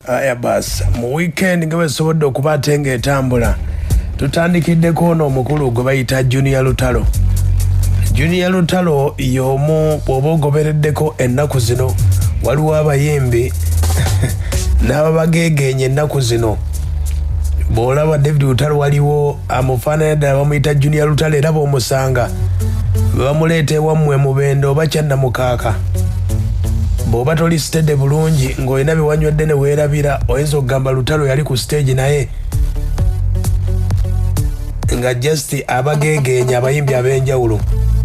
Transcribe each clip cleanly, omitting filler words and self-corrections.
Aya bas mu weekend nga wesobodde okuba ate ng'etambula tutandikiddeko ono omukulu gwe bayita Junior Lutalo. Junior Lutalo y'omu bw'oba ogobereddeko ennaku zino waliwo abayimbi n'ababageegeenye ennaku zino. Bw'olaba David Lutalo waliwo amufaanana ddala bamuyita Junior Lutalo era bw'omusanga bamuleeta ewammwe mubende oba kyannamukaaka. Bw'oba toli stede bulungi ng'olina bye wanywedde ne weerabira oyinza okugamba Lutalo yali ku stage naye nga just abageegeenye abayimbi ab'enjawulo.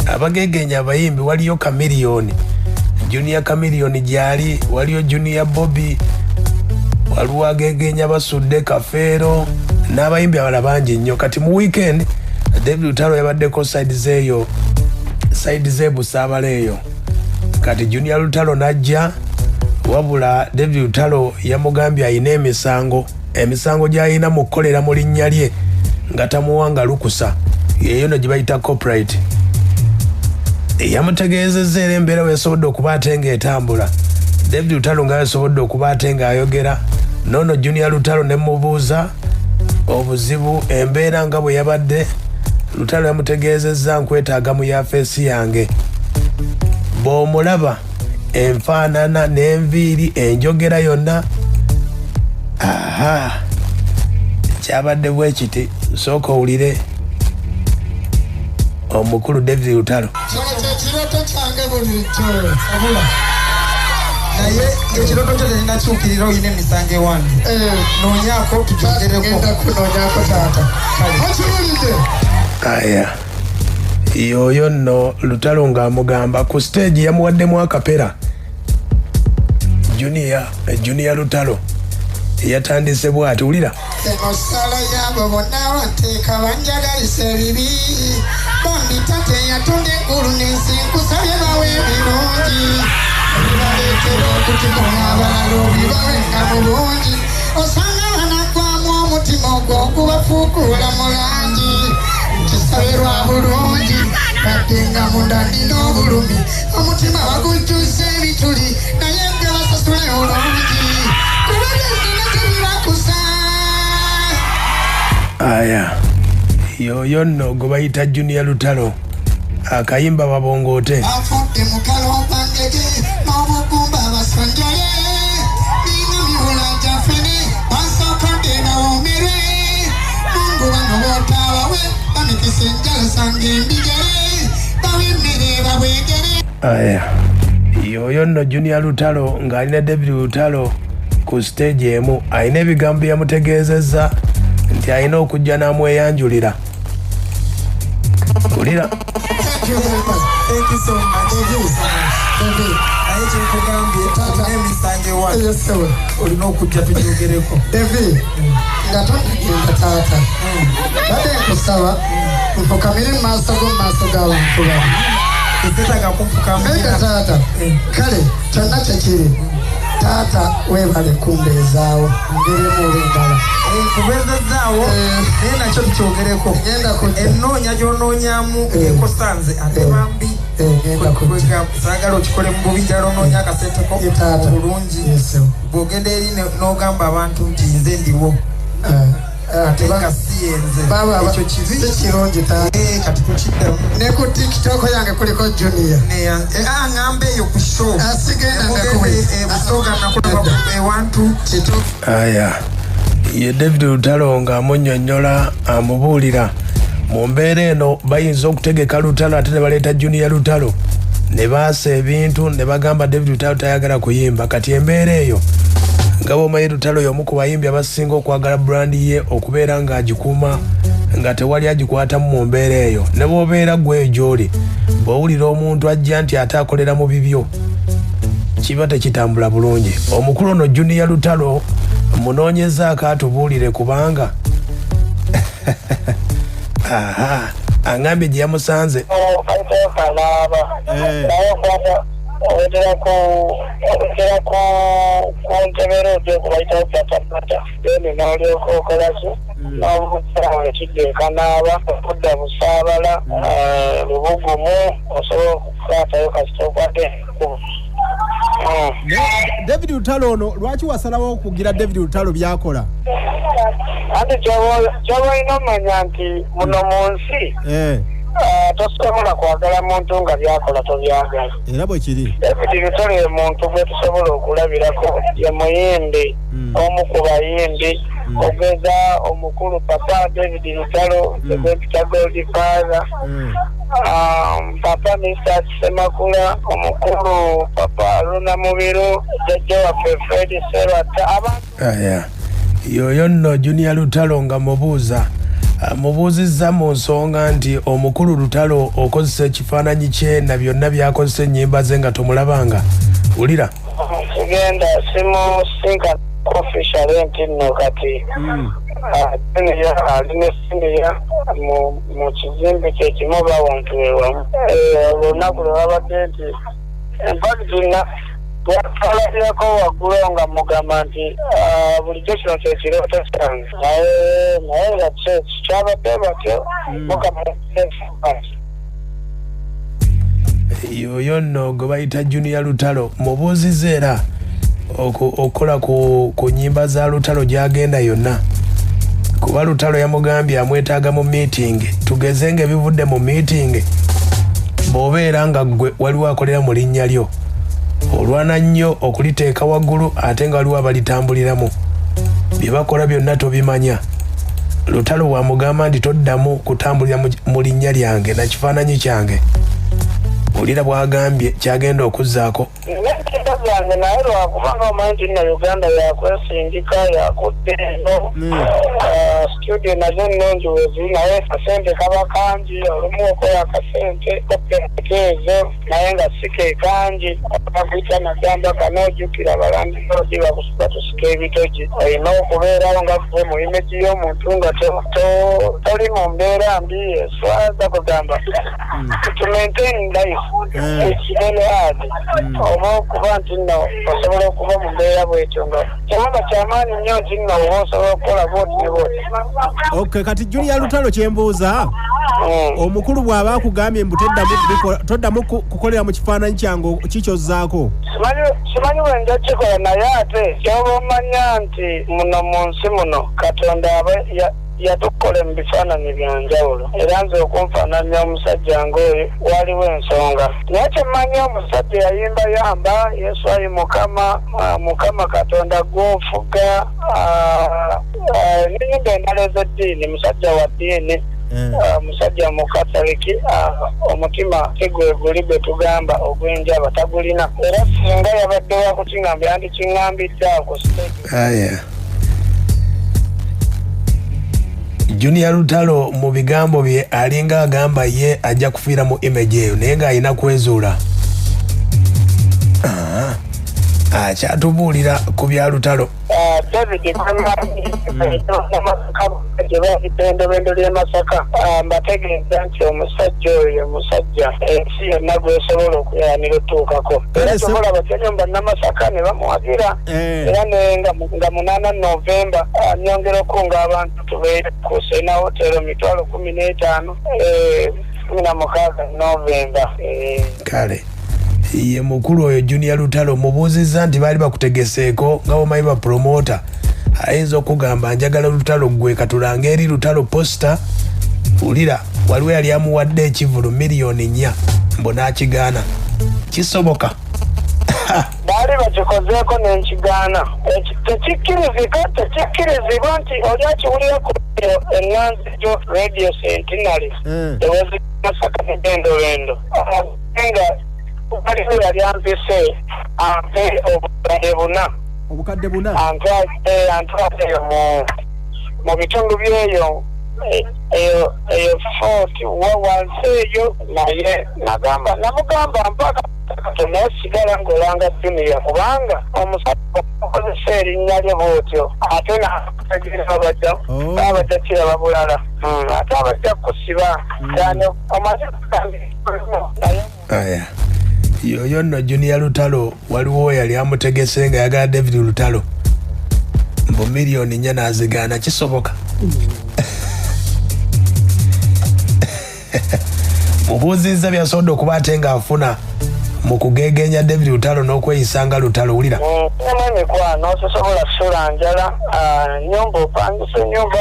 Abageegeenye abayimbi waliyo Chameleone, Junior Chameleone gyali, waliyo Junior Bobby, waliwo ageegeenye abasudde Kafeero n'abayimbi abala bangi nnyo. Kati mu weekend David Lutalo yabaddeko side ze Busaabala eyo. Kati Junior Lutalo najja wabula David Lutalo yamugambye ayina emisango gy'ayina mu kukolera mu linnya lye nga tamuwanga lukusa yeyo no gye bayita copyright. Yamutegeezezza era embeera weesobodde okuba ate ng'etambula. David Lutalo nga weesobodde okuba ate ng'ayogera noono Junior Lutalo ne mubuuza obuzibu embeera nga bwe yabadde. Lutalo yamutegeezezza nkwetaaga mu yafeesi yange. Bw'omulaba enfaanana n'enviiri enjogera yonna kyabadde bwe kiti. Sooka owulire omukulu David Lutalo. Ekiroto kyange bulijjo abula naye ekiroto kyo tenakyukirira oyina emisango ewange noonyako tujogereko taata okiwulidde. Aya yoyo nno Lutalo ng'amugamba ku stage yamuwaddemu akapera. Junior Lutalo yatandise bw'ati wulira. Osala yabo bonna bateeka banjagalisa ebibi bambi tate yatonda eggulu n'ensi nkusabye bawe ebirungi ebibaleetera okutikoma abalala obibawenga mu bungi osanga banagwamu omutima ogwo ogubafuukuula mu langi kisabirwa bulungi badde nga munda ndina obulumi omutima bagujjuza ebituli naye nga basasule olungi kubagezina tebibakusa. Aya yoyo nno gwe bayita Junior Lutalo akayimba babongoote. Afudde mukalomba ngege n'obugumba basonjole nina miwula gyafene bansokadde nawoomerwe mungu bano bootawawe bamikisa enjala sange embigere bawemmere babwegere. Aya yoyo nno Junior Lutalo ng'alina David Lutalo ku stage emu alina ebigambo bye yamutegeezezza nti alina okujja n'amweyanjulira. Kulira. Olina okujja tujogereko David nga togenda taata badde nkusaba nfukamire mu maaso g'abantu bano ezeetaga kunfukamira taata kale kyonna kyekiri taata weebale kumbeezaawo ngeremu olw'endala kubeezezaawo naye nakyo tukyogereko ennoonya gy'onoonyamu ekosanze ate bambi saagala okikole mu bubi jala onoonya akaseeteko bulungi bw'ogenda eri n'ogamba abantu nti nze ndiwo ate nga siyenze ekyo kibi kirungi kati tukiddamu ne ku TikTok yange kuliko Junior aŋŋamba eyo ku show busoga nakulaba ewantu kitu. Aya ye David Lutalo ng'amunnyonnyola amubuulira mu mbeera eno bayinza okutegeka Lutalo ate ne baleeta Junior Lutalo ne baasa ebintu ne bagamba David Lutalo tayagala kuyimba. Kati embeera eyo nga bw'omanyi Lutalo y'omu ku bayimbi abasinga okwagala brandi ye okubeera ng'agikuuma nga tewali agikwatamu mu mbeera eyo. Ne bw'obeera gwe gy'oli bw'owulira omuntu ajja nti ate akolera mu bibyo kiba tekitambula bulungi. Omukulu ono Junior Lutalo munoonyezaako atubuulire kubanga aŋŋambye gye yamusanze. Ogera ku ntebero gye kubayitawo patapata then n'olyoka okolaki n'obukulawo ekiddeeka n'aba okudda Busaabala Lubugumu osobola okukwatayo kasita okwate David Lutalo ono lwaki wasalawo okugira David Lutalo byakola? Ate kyaba ino manya nti muno mu nsi tosobola kwagala muntu nga byakola tobyagala. Era bwe kiri. David Lutalo ye muntu gwe tusobola okulabirako ye muyimbi omu ku bayimbi ogeza omukulu papa David Lutalo Deputy Gold Father papa Mr. Semakula omukulu papa Luna Mubiro jjajja waffe Fred Serata abantu yoyo nno Junior Lutalo nga mubuuzizza mu nsonga nti omukulu Lutalo okozesa ekifaananyi kye na byonna byakozesa ennyimba ze nga tomulabanga. Wulira sigenda simusinka official nti nno kati alina siniya mu kizimbe kyekimu bawantu ewamu olunaku lwe babadde nti empaktina twalabirako waggulu nga mugamba nti bulijjo kino kyekirooto kyange naye nga kyabadde batyo mugamba yoyo nno gwe bayita Junior Lutalo mubuuzizza era okukola ku nnyimba za Lutalo gy'agenda yonna kuba Lutalo yamugambye amwetaaga mu meeting tugeze ng'ebivudde mu meeting bw'obeera nga gwe waliwo akolera mu linnya lyo olwana nnyo okuliteeka waggulu ate nga waliwo abalitambuliramu bye bakola byonna tobimanya. Lutalo wamugamba nti toddamu kutambulira mu linnya lyange na kifaananyi kyange. Olira bwagambye kyagenda okuzzaako byange naye lwakubanga omanyi nti na Uganda yakwesindika yakudde eno studio nazo nnungi weziri naye akasente kaba kangi olumu okola akasente keezo naye nga si ke kangi akuyita nagamba kanoojjukira abalambi ogi bakusuka tusika ebitogi olina okubeerawo nga kuve mu imeji y'omuntu nga toli mu mbeera mbi eswaza kugamba to maintain life ekirere adi oba okuba nti nno osobola okuba mu mbeera bwekyo nga kyabanga kyamaanyi nnyo nti nno oba osobola okukola booti ne booti. Okay, kati Junior Lutalo kyembuuza omukulu bw'aba akugambye mbu toddamu kukolera mu kifaananyi kyange kikyozzaako simanyi bwe nja kikola naye ate kyoba omanya nti muno mu nsi muno Katonda aba yatukola mu bifaananyi bya njawulo era nze okunfaananya omusajja ng'oyo waliwo ensonga naye kyemmanyi omusajja yayimba yamba Yesu ayi Mukama Katonda gw'ofuga n'ennyimba endala ez'eddiini musajja wa ddiini musajja mukatoliki omutima tegweguli gwe tugamba ogw'enjaba tagulina era singa yabadde wakukingambye andi kingambidde ako stage. Junior Lutalo mu bigambo bye alinga agamba ye ajja kufiira mu image eyo naye ng'alina kwezuula akyatubuulira ku bya Lutalo. David bendobendo ly'e Masaka mbategeeza nti omusajja oyo musajja ensi yonna gwesobola okuyanira otuukako era sobola bajanyo bannamasaka ne bamuwagira era nga 8 Novemba nyongera okunga abantu tubeere ku Sena Hotel 15 16 Novemba kale ye mukulu oyo Junior Lutalo mubuuzizza nti baali bakutegeseeko nga bomanyi ba promota ayinza okugamba njagala Lutalo gwe katulanga eri Lutalo posta ulira waliwo yali amuwadde ekivulu $4,000,000 mbo n'akigaana kisoboka baali bakikozeeko n'enkigaana tekikkirizibwa nti oli akiwulira ku ennanzijo radio centenary ewezi Masaka n'Ebendolendo nga waliwo yali ampise ampe obukadde buna antwale mu bitundu byeyo eyo fort wansi eyo naye namugamba mpaka naye sigala ng'olanga Junior kubanga omusajja okozesa erinnya lye bwotyo ate nategeera abajja kiraba bulala ate abajja kusiba omaze naye yoyo nno Junior Lutalo waliwo yali amutegese nga yagala David Lutalo mbu $4,000,000 n'azigaana kisoboka mubuuzizza byasobodde okuba ate ng'afuna mu kugegenya David Lutalo n'okweyisanga Lutalo wulira mikwano sosobola kusula njala nyumba opangisa ennyumba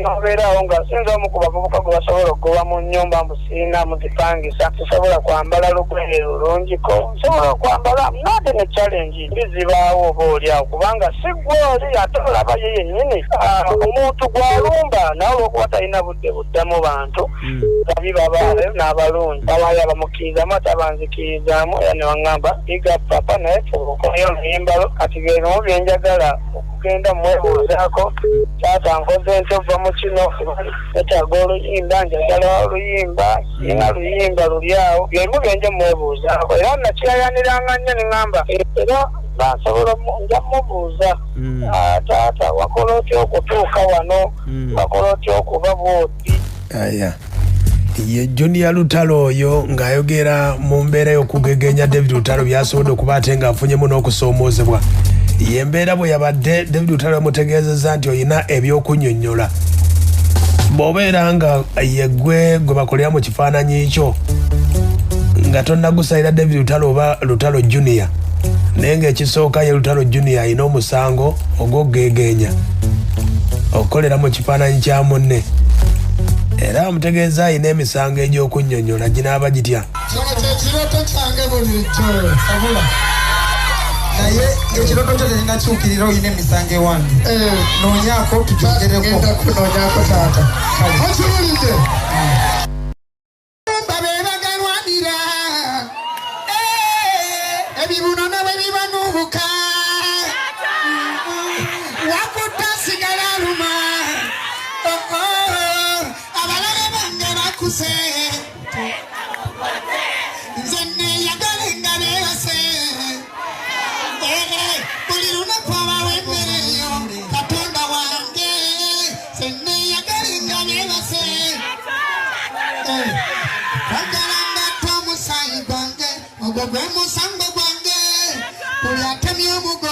nobeerawo nga sinza omu ku bavubuka gwe basobola okugoba mu nnyumba musiina muzipangisa tusobola kwambala lugoye lulungiko nsobola okwambala nate ne challenge bizibaawo oba oliawo kubanga si gwoli ate olaba ye yennyini omuntu gwalumba nawe olwokuba talina budde buddamu bantu gabibabaale n'abalungi bawayo abamukkirizamu ate abanzikirizamu era ne waŋŋamba biga papa naye fubukoyo oluyimbalo kati bino byenjagala okugenda mwebuuzaako taata nkoze nti ova mu kino netaaga oluyimba njagala oluyimba ina luyimba luli awo byemu byenje mwebuuzaako era nakirayaniranga nnyo neŋŋamba era bansobola nja mubuuza taata wakola otya okutuuka wano wakola otya okuba bwoti aya ye Junior Lutalo oyo ng'ayogera mu mbeera y'okugegenya David Lutalo byasobodde okuba ate ng'afunyemu n'okusoomoozebwa ye mbeera bwe yabadde David Lutalo yamutegeezezza nti olina ebyokunnyonnyola bw'obeera nga yeggwe gwe bakolera mu kifaananyi kyo nga tonnagusalira David Lutalo oba Lutalo Junior naye ng'ekisooka ye Lutalo Junior alina omusango ogw'okugegenya okukolera mu kifaananyi kya munne era amutegeeza alina emisango egy'okunnyonnyola ginaaba gitya kino kyekiroto kyange bulijjo sabula naye ekiroto kyo tekinakyukirira olina emisango ewange noonyaako tujogereko noonyaako taata okiwulidde babebagalwanira ebibunone bwe bibanubuka wakutta sigala luma abalabe bange bakuse nze neyagalenga beebase buli lunaku abawa emmereyo katonda wange nze neyagalenga beebase wagalanga tte omusaayi gwange ogwo gwe musango gwange buli atemye omugo